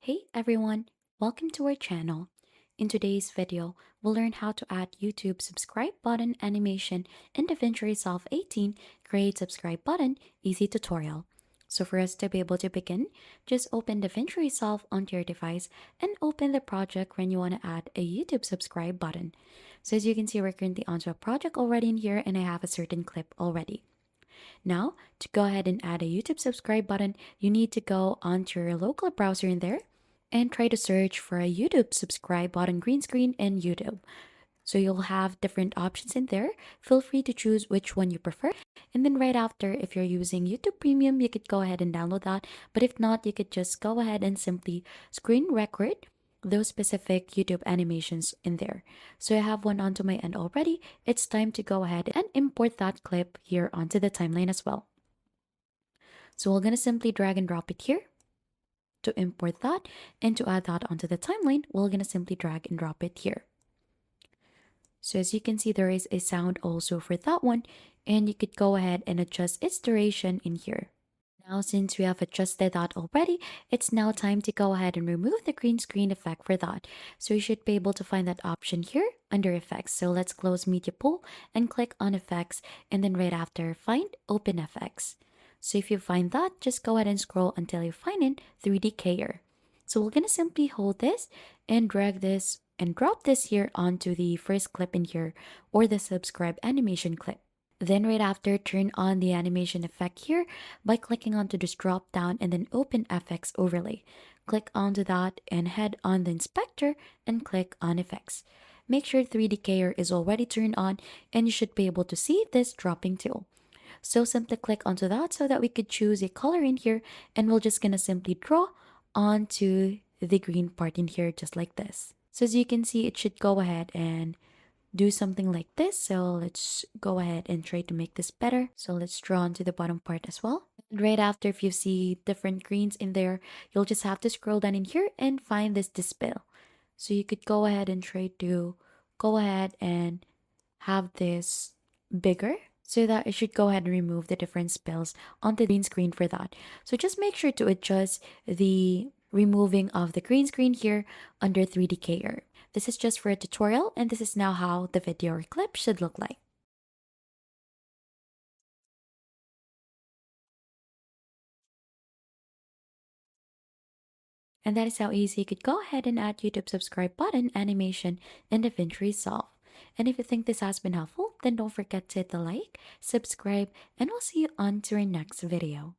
Hey everyone, welcome to our channel. In today's video, we'll learn how to add YouTube subscribe button animation in Davinci Resolve 18 Create Subscribe Button Easy Tutorial. So for us to be able to begin, just open Davinci Resolve onto your device and open the project when you want to add a YouTube subscribe button. So as you can see, we're currently onto a project already in here and I have a certain clip already. Now, to go ahead and add a YouTube subscribe button, you need to go onto your local browser in there and try to search for a YouTube subscribe button green screen in YouTube. So you'll have different options in there. Feel free to choose which one you prefer. And then right after, if you're using YouTube Premium, you could go ahead and download that. But if not, you could just go ahead and simply screen record those specific YouTube animations in there. So I have one onto my end already. It's time to go ahead and import that clip here onto the timeline as well. So we're going to simply drag and drop it here to import that, and to add that onto the timeline, we're going to simply drag and drop it here. So as you can see, there is a sound also for that one, and you could go ahead and adjust its duration in here. Now, since we have adjusted that already, it's now time to go ahead and remove the green screen effect for that. So you should be able to find that option here under effects. So let's close media pool and click on effects, and then right after find open effects. So if you find that, just go ahead and scroll until you find it 3D Keyer. So we're going to simply hold this and drag this and drop this here onto the first clip in here, or the subscribe animation clip. Then right after, turn on the animation effect here by clicking onto this drop down and then open FX overlay. Click onto that and head on the inspector and click on effects. Make sure 3D Keyer is already turned on and you should be able to see this dropping tool. So simply click onto that so that we could choose a color in here, and we're just gonna simply draw onto the green part in here just like this. So as you can see, it should go ahead and do something like this. So let's go ahead and try to make this better. So let's draw onto the bottom part as well. And right after, if you see different greens in there, you'll just have to scroll down in here and find this dispel. So you could go ahead and try to go ahead and have this bigger, so that it should go ahead and remove the different spells on the green screen for that. So just make sure to adjust the removing of the green screen here under 3D Keyer. This is just for a tutorial, and this is now how the video or clip should look like. And that is how easy you could go ahead and add YouTube subscribe button animation in DaVinci Resolve. And if you think this has been helpful, then don't forget to hit the like, subscribe, and we'll see you on to our next video.